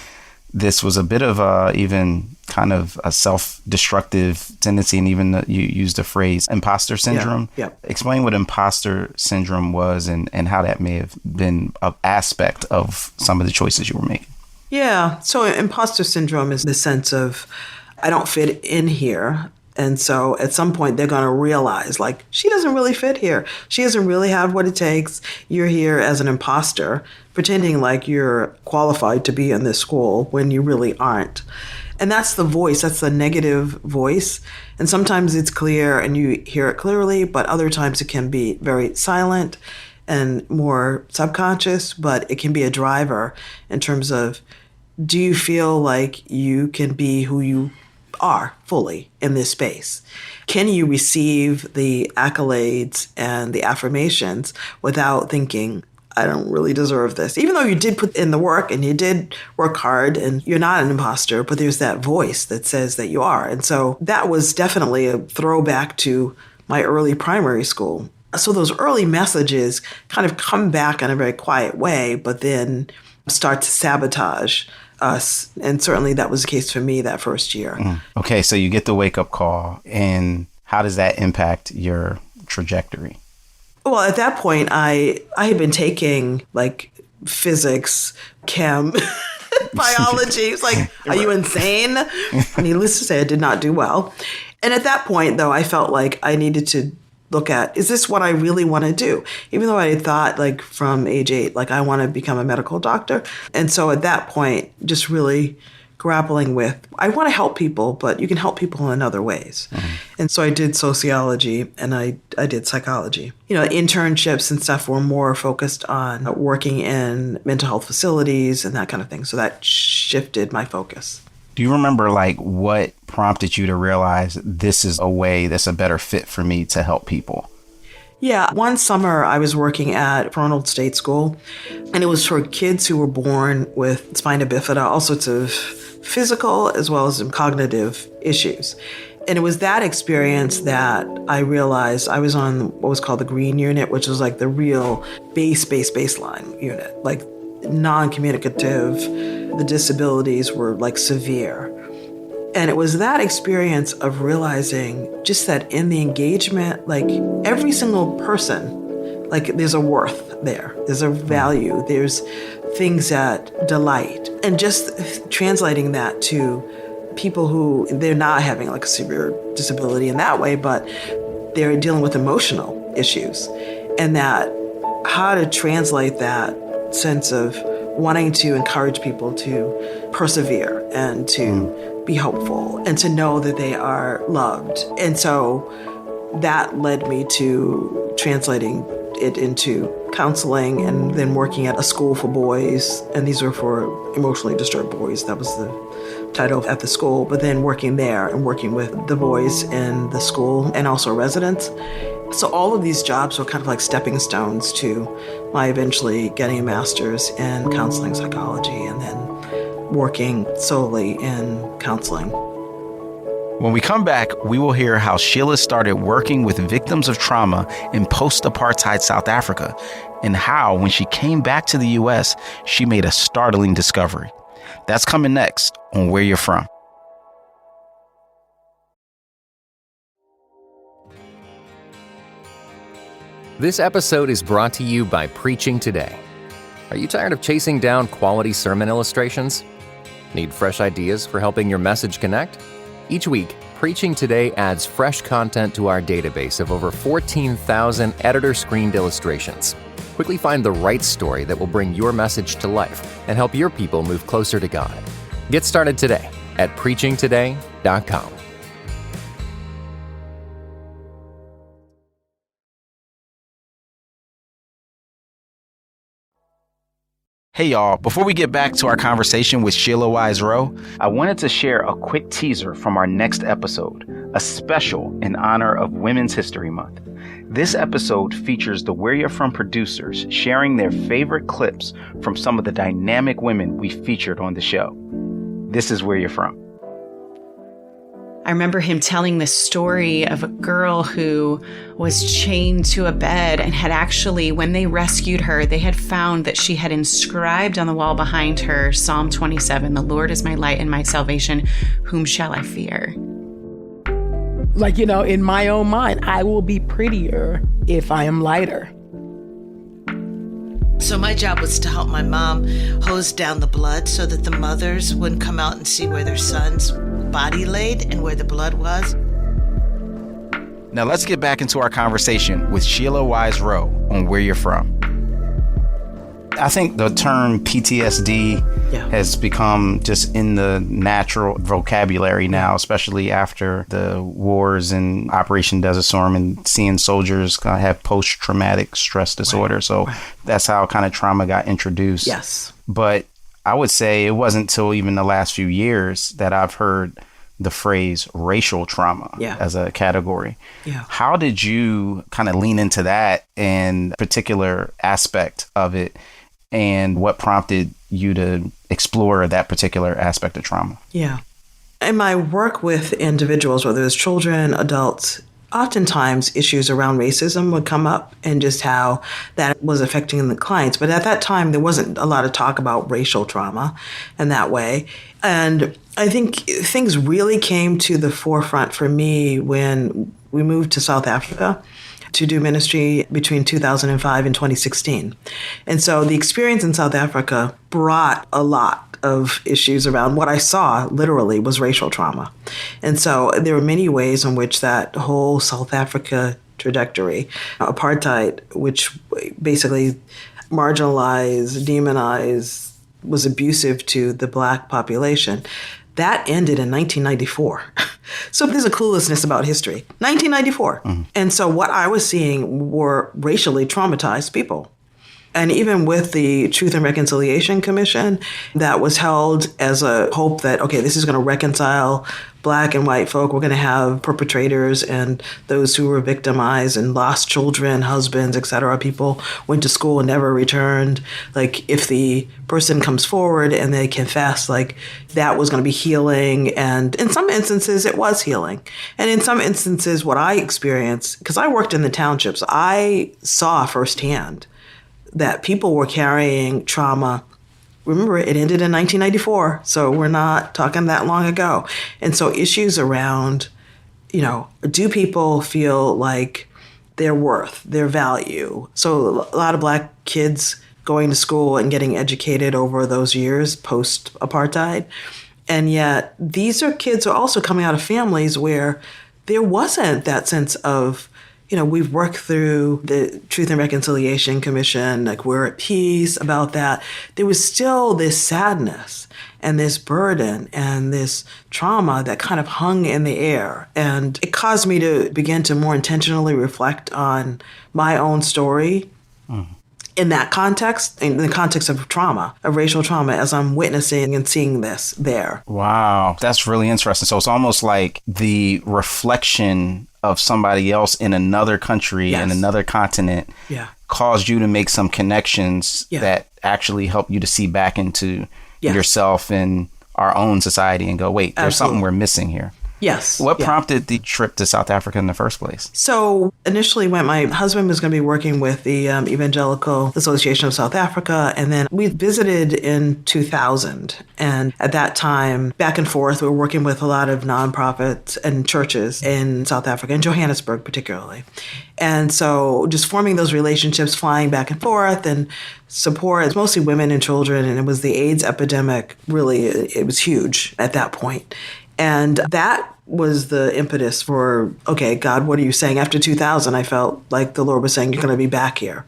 Speaker 2: this was a bit of even kind of a self-destructive tendency, and even you used the phrase imposter syndrome.
Speaker 1: Yeah.
Speaker 2: Explain what imposter syndrome was and how that may have been an aspect of some of the choices you were making.
Speaker 1: Yeah. So imposter syndrome is the sense of, I don't fit in here. And so at some point they're going to realize, like, she doesn't really fit here. She doesn't really have what it takes. You're here as an imposter, pretending like you're qualified to be in this school when you really aren't. And that's the voice. That's the negative voice. And sometimes it's clear and you hear it clearly, but other times it can be very silent and more subconscious, but it can be a driver in terms of, do you feel like you can be who you are fully in this space? Can you receive the accolades and the affirmations without thinking, I don't really deserve this? Even though you did put in the work and you did work hard and you're not an imposter, but there's that voice that says that you are. And so that was definitely a throwback to my early primary school. So those early messages kind of come back in a very quiet way, but then start to sabotage us. And certainly that was the case for me that first year.
Speaker 2: Okay, so you get the wake-up call, and how does that impact your trajectory?
Speaker 1: Well, at that point, I had been taking like physics, chem, biology. It's like, are you insane? Needless to say, I did not do well. And at that point, though, I felt like I needed to look at, is this what I really want to do? Even though I had thought, like, from age 8, like, I want to become a medical doctor. And so at that point, just really grappling with, I want to help people, but you can help people in other ways. And so I did sociology and I did psychology. Internships and stuff were more focused on working in mental health facilities and that kind of thing. So that shifted my focus.
Speaker 2: Do you remember, like, what prompted you to realize this is a way that's a better fit for me to help people?
Speaker 1: Yeah. One summer I was working at Arnold State School, and it was for kids who were born with spina bifida, all sorts of physical as well as cognitive issues. And it was that experience that I realized I was on what was called the green unit, which was like the real baseline unit, like non-communicative. The disabilities were like severe. And it was that experience of realizing just that in the engagement, like every single person, like there's a worth there. There's a value. There's things that delight. And just translating that to people who they're not having like a severe disability in that way, but they're dealing with emotional issues. And that how to translate that sense of wanting to encourage people to persevere and to be hopeful and to know that they are loved. And so that led me to translating it into counseling and then working at a school for boys. And these were for emotionally disturbed boys. That was the title at the school, but then working there and working with the boys in the school and also residents. So all of these jobs were kind of like stepping stones to my eventually getting a master's in counseling psychology and then working solely in counseling.
Speaker 2: When we come back, we will hear how Sheila started working with victims of trauma in post-apartheid South Africa, and how, when she came back to the U.S., she made a startling discovery. That's coming next on Where You're From.
Speaker 3: This episode is brought to you by Preaching Today. Are you tired of chasing down quality sermon illustrations? Need fresh ideas for helping your message connect? Each week, Preaching Today adds fresh content to our database of over 14,000 editor-screened illustrations. Quickly find the right story that will bring your message to life and help your people move closer to God. Get started today at preachingtoday.com.
Speaker 2: Hey y'all, before we get back to our conversation with Sheila Wise Rowe, I wanted to share a quick teaser from our next episode, a special in honor of Women's History Month. This episode features the Where You're From producers sharing their favorite clips from some of the dynamic women we featured on the show. This is Where You're From.
Speaker 4: I remember him telling this story of a girl who was chained to a bed and had actually, when they rescued her, they had found that she had inscribed on the wall behind her Psalm 27, "The Lord is my light and my salvation, whom shall I fear?"
Speaker 5: Like, in my own mind, I will be prettier if I am lighter.
Speaker 6: So my job was to help my mom hose down the blood so that the mothers wouldn't come out and see where their son's body laid and where the blood was.
Speaker 2: Now let's get back into our conversation with Sheila Wise Rowe on Where You're From. I think the term PTSD has become just in the natural vocabulary now, especially after the wars and Operation Desert Storm and seeing soldiers have post-traumatic stress disorder. So that's how kind of trauma got introduced.
Speaker 1: Yes.
Speaker 2: But I would say it wasn't until even the last few years that I've heard the phrase racial trauma as a category.
Speaker 1: Yeah.
Speaker 2: How did you kind of lean into that and particular aspect of it? And what prompted you to explore that particular aspect of trauma?
Speaker 1: Yeah. In my work with individuals, whether it's children, adults, oftentimes issues around racism would come up and just how that was affecting the clients. But at that time, there wasn't a lot of talk about racial trauma in that way. And I think things really came to the forefront for me when we moved to South Africa to do ministry between 2005 and 2016. And so the experience in South Africa brought a lot of issues around what I saw literally was racial trauma. And so there were many ways in which that whole South Africa trajectory, apartheid, which basically marginalized, demonized, was abusive to the Black population, that ended in 1994. So there's a cluelessness about history. 1994. Mm-hmm. And so what I was seeing were racially traumatized people. And even with the Truth and Reconciliation Commission, that was held as a hope that, okay, this is going to reconcile Black and white folk. We're going to have perpetrators and those who were victimized and lost children, husbands, et cetera. People went to school and never returned. Like, if the person comes forward and they confess, like, that was going to be healing. And in some instances, it was healing. And in some instances, what I experienced, because I worked in the townships, I saw firsthand that people were carrying trauma. Remember, it ended in 1994, so we're not talking that long ago. And so issues around, do people feel like their worth, their value? So a lot of Black kids going to school and getting educated over those years post-apartheid. And yet these are kids who are also coming out of families where there wasn't that sense of, we've worked through the Truth and Reconciliation Commission, like we're at peace about that. There was still this sadness and this burden and this trauma that kind of hung in the air. And it caused me to begin to more intentionally reflect on my own story in that context, in the context of trauma, of racial trauma, as I'm witnessing and seeing this there.
Speaker 2: Wow, that's really interesting. So it's almost like the reflection of somebody else in another country,
Speaker 1: Yes.
Speaker 2: in another continent,
Speaker 1: Yeah.
Speaker 2: caused you to make some connections
Speaker 1: Yeah.
Speaker 2: that actually help you to see back into
Speaker 1: Yes.
Speaker 2: yourself and our own society and go, wait, there's something
Speaker 1: Absolutely.
Speaker 2: we're missing here.
Speaker 1: Yes.
Speaker 2: What
Speaker 1: Yeah.
Speaker 2: prompted the trip to South Africa in the first place?
Speaker 1: So initially, when my husband was going to be working with the Evangelical Association of South Africa, and then we visited in 2000. And at that time, back and forth, we were working with a lot of nonprofits and churches in South Africa, in Johannesburg particularly. And so just forming those relationships, flying back and forth and support, it's mostly women and children. And it was the AIDS epidemic, really, it was huge at that point. And that was the impetus for, okay, God, what are you saying? After 2000, I felt like the Lord was saying, you're going to be back here.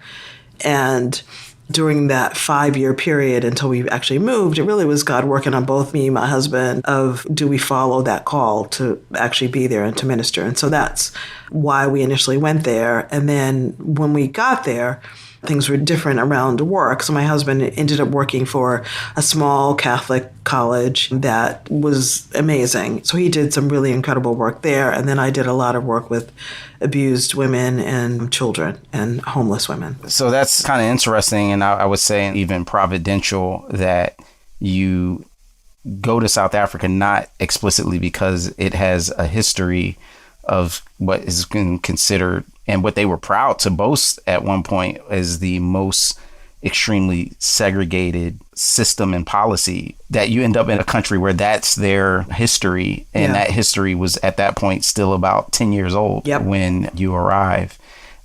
Speaker 1: And during that 5-year period until we actually moved, it really was God working on both me and my husband of, do we follow that call to actually be there and to minister? And so that's why we initially went there. And then when we got there, things were different around work. So my husband ended up working for a small Catholic college that was amazing. So he did some really incredible work there. And then I did a lot of work with abused women and children and homeless women.
Speaker 2: So that's kind of interesting. And I would say even providential that you go to South Africa, not explicitly because it has a history of what is considered and what they were proud to boast at one point as the most extremely segregated system and policy, that you end up in a country where that's their history. And
Speaker 1: Yeah.
Speaker 2: that history was at that point still about 10 years old
Speaker 1: Yep.
Speaker 2: when you arrive.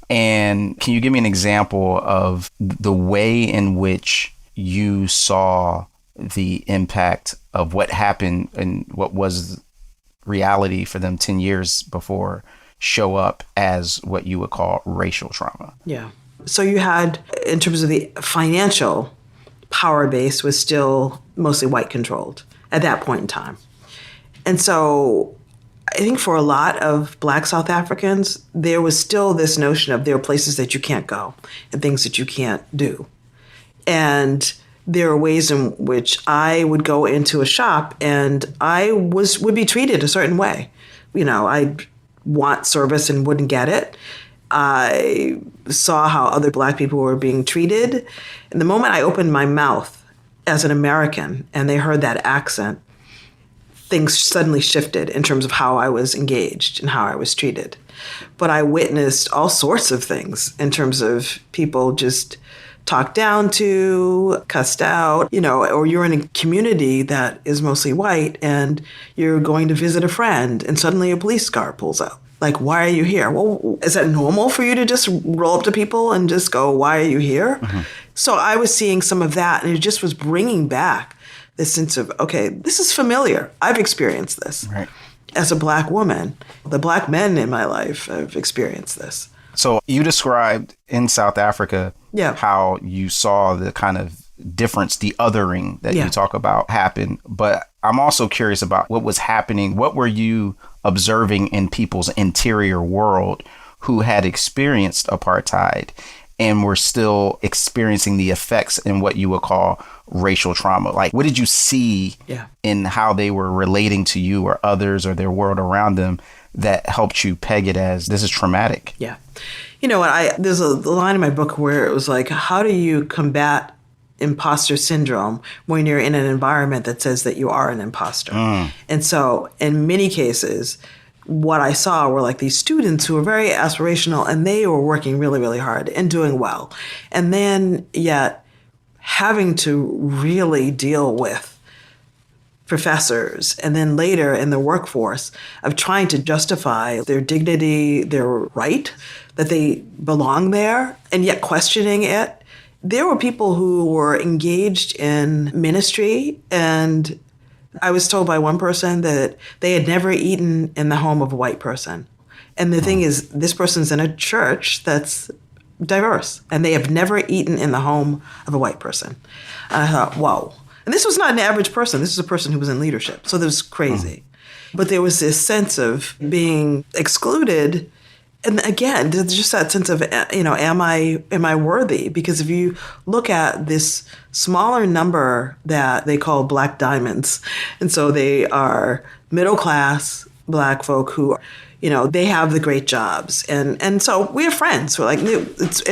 Speaker 2: And can you give me an example of the way in which you saw the impact of what happened and what was reality for them 10 years before show up as what you would call racial trauma?
Speaker 1: Yeah. So you had, in terms of the financial power base, was still mostly white controlled at that point in time. And so I think for a lot of Black South Africans, there was still this notion of there are places that you can't go and things that you can't do. And there are ways in which I would go into a shop and I would be treated a certain way. You know, I'd want service and wouldn't get it. I saw how other Black people were being treated. And the moment I opened my mouth as an American and they heard that accent, things suddenly shifted in terms of how I was engaged and how I was treated. But I witnessed all sorts of things in terms of people just talked down to, cussed out, you know, or you're in a community that is mostly white and you're going to visit a friend and suddenly a police car pulls up. Like, why are you here? Well, is that normal for you to just roll up to people and just go, why are you here? Mm-hmm. So I was seeing some of that, and it just was bringing back this sense of, okay, this is familiar. I've experienced this.
Speaker 2: Right.
Speaker 1: As a Black woman, the Black men in my life have experienced this.
Speaker 2: So you described in South Africa how you saw the kind of difference, the othering that you talk about happen. But I'm also curious about what was happening. What were you observing in people's interior world who had experienced apartheid and were still experiencing the effects in what you would call racial trauma? Like, what did you see in how they were relating to you or others or their world around them that helped you peg it as this is traumatic?
Speaker 1: Yeah. You know what? There's a line in my book where it was like, how do you combat imposter syndrome when you're in an environment that says that you are an imposter? And so in many cases, what I saw were like these students who were very aspirational and they were working really, really hard and doing well. And then yet having to really deal with professors and then later in the workforce of trying to justify their dignity, their right, that they belong there, and yet questioning it. There were people who were engaged in ministry, and I was told by one person that they had never eaten in the home of a white person. And the thing is, this person's in a church that's diverse, and they have never eaten in the home of a white person. And I thought, whoa. And this was not an average person. This was a person who was in leadership. So this was crazy. But there was this sense of being excluded And again, there's just that sense of, am I worthy? Because if you look at this smaller number that they call Black diamonds, and so they are middle class Black folk who, they have the great jobs, and so we have friends who are like,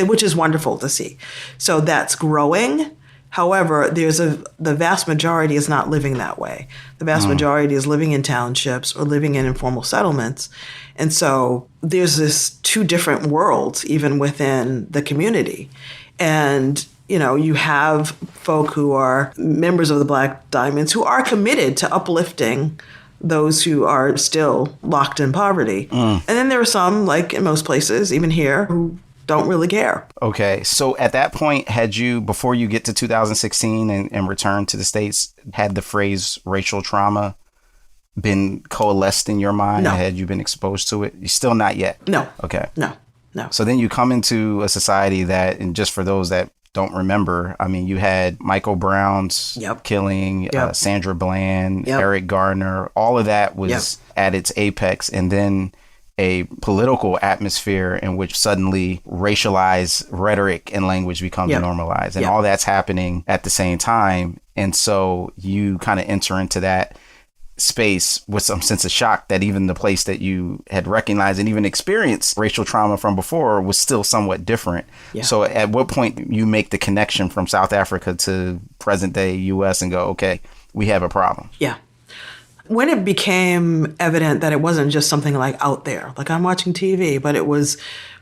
Speaker 1: which is wonderful to see. So that's growing. However, the vast majority is not living that way. The vast majority is living in townships or living in informal settlements. And so there's this two different worlds even within the community. And, you have folk who are members of the Black Diamonds who are committed to uplifting those who are still locked in poverty. And then there are some, like in most places, even here, who don't really care.
Speaker 2: Okay. So at that point, had you, before you get to 2016 and return to the States, had the phrase racial trauma been coalesced in your mind?
Speaker 1: No.
Speaker 2: Had you been exposed to it? Still not yet?
Speaker 1: No.
Speaker 2: Okay.
Speaker 1: No.
Speaker 2: So then you come into a society that, and just for those that don't remember, I mean, you had Michael Brown's killing, Sandra Bland, Eric Garner, all of that was at its apex. And then a political atmosphere in which suddenly racialized rhetoric and language becomes normalized, and all that's happening at the same time. And so you kind of enter into that space with some sense of shock that even the place that you had recognized and even experienced racial trauma from before was still somewhat different. So at what point you make the connection from South Africa to present day US and go, okay, we have a problem?
Speaker 1: When it became evident that it wasn't just something like out there, like I'm watching TV, but it was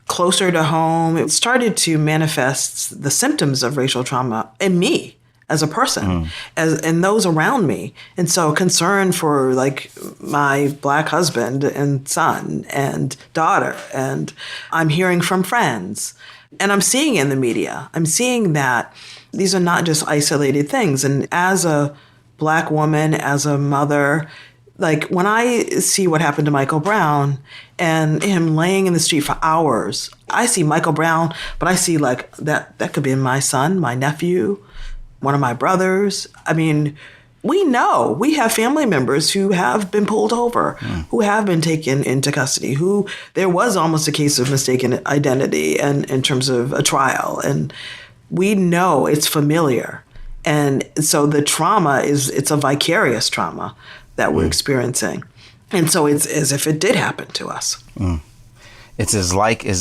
Speaker 1: closer to home, it started to manifest the symptoms of racial trauma in me as a person, and those around me. And so concern for like my Black husband and son and daughter, and I'm hearing from friends, and I'm seeing in the media, I'm seeing that these are not just isolated things. And as a Black woman, as a mother, like when I see what happened to Michael Brown and him laying in the street for hours, I see Michael Brown, but I see like that could be my son, my nephew, one of my brothers. I mean, we know we have family members who have been pulled over, who have been taken into custody, who there was almost a case of mistaken identity and in terms of a trial. And we know it's familiar. And so the trauma it's a vicarious trauma that we're experiencing. And so it's as if it did happen to us.
Speaker 2: It's as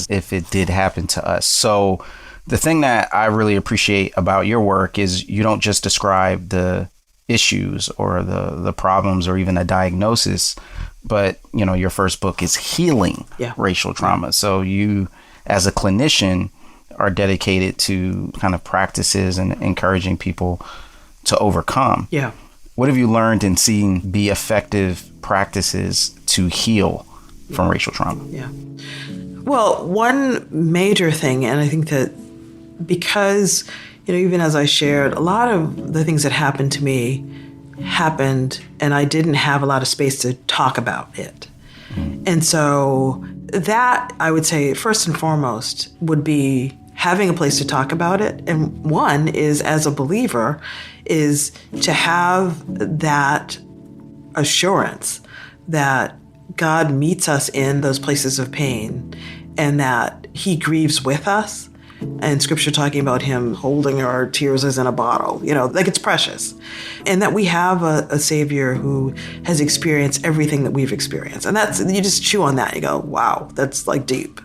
Speaker 2: if it did happen to us. So the thing that I really appreciate about your work is you don't just describe the issues or the problems or even a diagnosis, but your first book is healing racial trauma. So you, as a clinician, are dedicated to kind of practices and encouraging people to overcome. What have you learned and seen be effective practices to heal from racial trauma?
Speaker 1: Well, one major thing, and I think that because, even as I shared, a lot of the things that happened to me happened and I didn't have a lot of space to talk about it. And so that, I would say, first and foremost, would be having a place to talk about it. And one is, as a believer, is to have that assurance that God meets us in those places of pain and that he grieves with us. And scripture talking about him holding our tears as in a bottle, like it's precious. And that we have a Savior who has experienced everything that we've experienced. And that's, you just chew on that. You go, wow, that's like deep.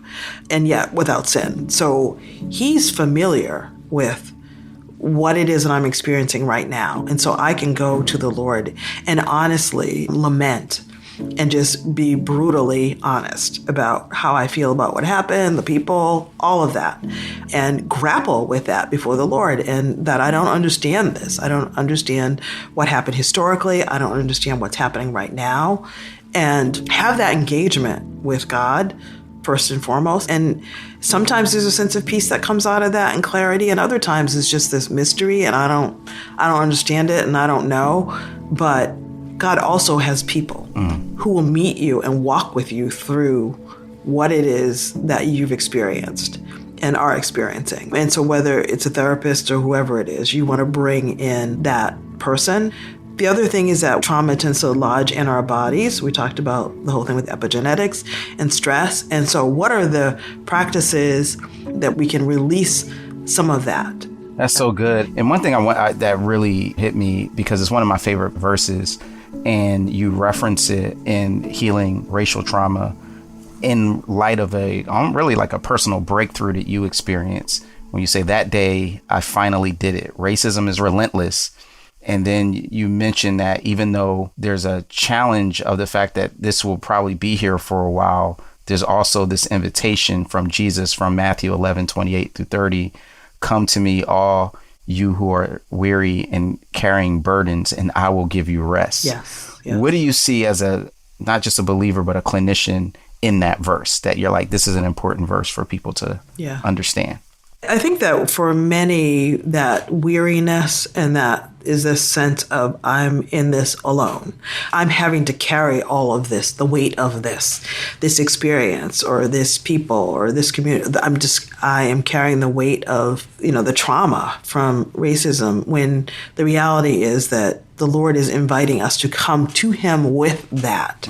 Speaker 1: And yet without sin. So he's familiar with what it is that I'm experiencing right now. And so I can go to the Lord and honestly lament and just be brutally honest about how I feel about what happened, the people, all of that, and grapple with that before the Lord, and that I don't understand this. I don't understand what happened historically. I don't understand what's happening right now, and have that engagement with God first and foremost. And sometimes there's a sense of peace that comes out of that and clarity, and other times it's just this mystery, and I don't understand it, and I don't know, but God also has people who will meet you and walk with you through what it is that you've experienced and are experiencing. And so whether it's a therapist or whoever it is, you want to bring in that person. The other thing is that trauma tends to lodge in our bodies. We talked about the whole thing with epigenetics and stress. And so what are the practices that we can release some of that?
Speaker 2: That's so good. And one thing that really hit me, because it's one of my favorite verses, and you reference it in Healing Racial Trauma in light of really like a personal breakthrough that you experienced when you say, that day I finally did it. Racism is relentless. And then you mentioned that even though there's a challenge of the fact that this will probably be here for a while, there's also this invitation from Jesus from Matthew 11:28-30. Come to me, all you who are weary and carrying burdens, and I will give you rest.
Speaker 1: Yes.
Speaker 2: What do you see as not just a believer, but a clinician in that verse that you're like, this is an important verse for people to understand?
Speaker 1: I think that for many, that weariness and that is this sense of, I'm in this alone. I'm having to carry all of this, the weight of this experience or this people or this community. I am carrying the weight of, the trauma from racism, when the reality is that the Lord is inviting us to come to him with that,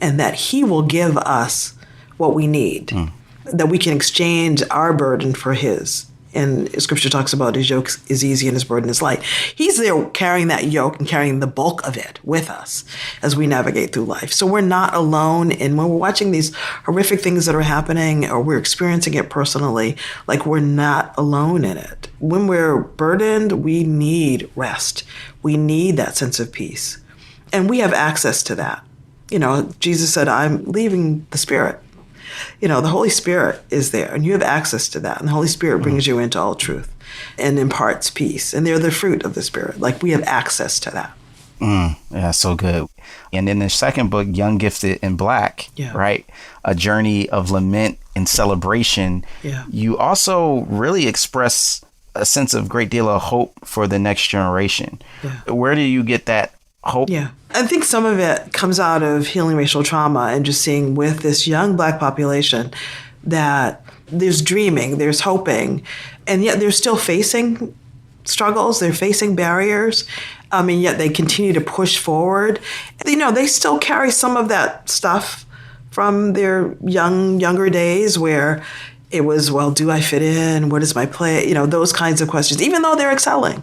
Speaker 1: and that he will give us what we need. That we can exchange our burden for his. And scripture talks about his yoke is easy and his burden is light. He's there carrying that yoke and carrying the bulk of it with us as we navigate through life. So we're not alone. And when we're watching these horrific things that are happening, or we're experiencing it personally, like, we're not alone in it. When we're burdened, we need rest. We need that sense of peace. And we have access to that. Jesus said, I'm leaving the Spirit. The Holy Spirit is there, and you have access to that. And the Holy Spirit brings you into all truth and imparts peace. And they're the fruit of the Spirit. Like, we have access to that.
Speaker 2: Yeah, so good. And in the second book, Young, Gifted, and Black, right? A journey of lament and celebration. Yeah. You also really express a sense of great deal of hope for the next generation. Yeah. Where do you get that hope?
Speaker 1: Yeah. I think some of it comes out of healing racial trauma and just seeing with this young Black population that there's dreaming, there's hoping, and yet they're still facing struggles, they're facing barriers, and yet they continue to push forward. They still carry some of that stuff from their younger days where it was, well, do I fit in? What is my play? Those kinds of questions, even though they're excelling.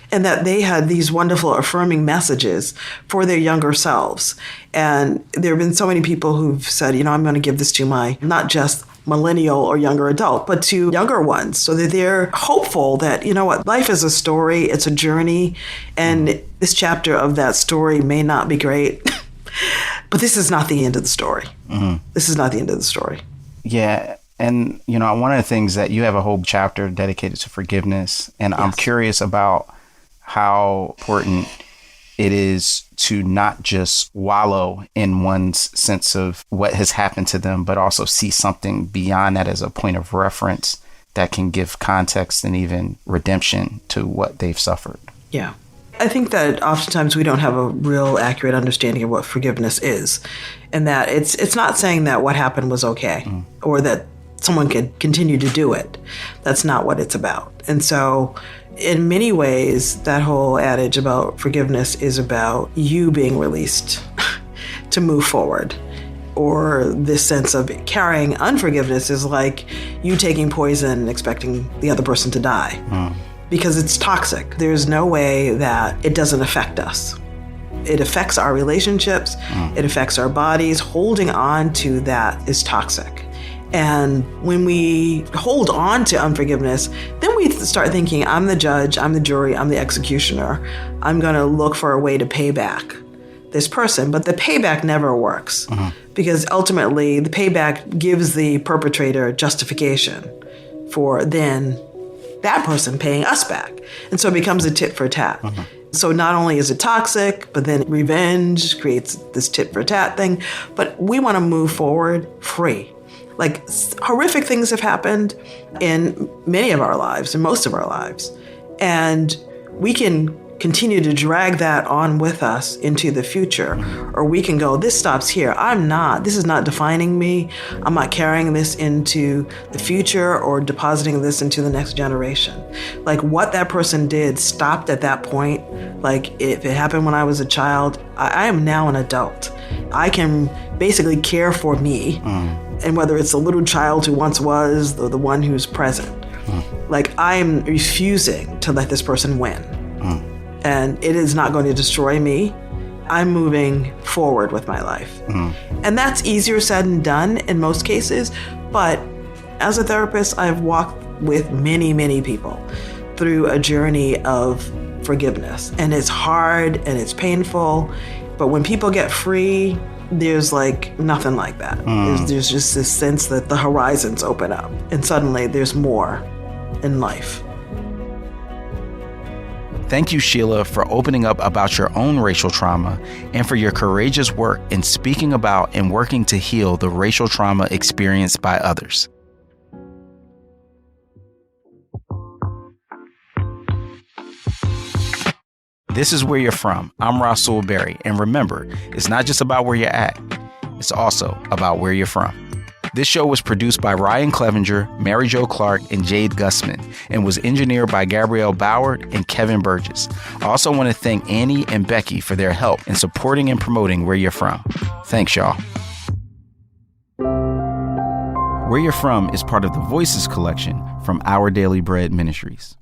Speaker 1: And that they had these wonderful affirming messages for their younger selves. And there have been so many people who've said, I'm going to give this to my, not just millennial or younger adult, but to younger ones, so that they're hopeful that, life is a story, it's a journey. And this chapter of that story may not be great, but this is not the end of the story. This is not the end of the story.
Speaker 2: Yeah. And, one of the things that you have a whole chapter dedicated to forgiveness. And I'm curious about how important it is to not just wallow in one's sense of what has happened to them, but also see something beyond that as a point of reference that can give context and even redemption to what they've suffered.
Speaker 1: Yeah. I think that oftentimes we don't have a real accurate understanding of what forgiveness is, and that it's not saying that what happened was okay or that someone could continue to do it. That's not what it's about. And so in many ways, that whole adage about forgiveness is about you being released to move forward. Or this sense of carrying unforgiveness is like you taking poison and expecting the other person to die. Because it's toxic. There's no way that it doesn't affect us. It affects our relationships. It affects our bodies. Holding on to that is toxic. And when we hold on to unforgiveness, then we start thinking, I'm the judge, I'm the jury, I'm the executioner. I'm going to look for a way to pay back this person. But the payback never works because ultimately the payback gives the perpetrator justification for then that person paying us back. And so it becomes a tit for tat. So not only is it toxic, but then revenge creates this tit for tat thing. But we want to move forward free. Like, horrific things have happened in many of our lives, in most of our lives. And we can continue to drag that on with us into the future. Or we can go, this stops here. This is not defining me. I'm not carrying this into the future or depositing this into the next generation. Like what that person did stopped at that point. Like if it happened when I was a child, I am now an adult. I can basically care for me. And whether it's the little child who once was or the one who's present. Like I'm refusing to let this person win. And it is not going to destroy me. I'm moving forward with my life. And that's easier said than done in most cases. But as a therapist, I've walked with many, many people through a journey of forgiveness. And it's hard and it's painful. But when people get free, there's like nothing like that. There's just this sense that the horizons open up and suddenly there's more in life.
Speaker 2: Thank you, Sheila, for opening up about your own racial trauma and for your courageous work in speaking about and working to heal the racial trauma experienced by others. This is Where You're From. I'm Rasul Berry. And remember, it's not just about where you're at. It's also about where you're from. This show was produced by Ryan Clevenger, Mary Jo Clark, and Jade Gussman, and was engineered by Gabrielle Boward and Kevin Burgess. I also want to thank Annie and Becky for their help in supporting and promoting Where You're From. Thanks, y'all. Where You're From is part of the Voices collection from Our Daily Bread Ministries.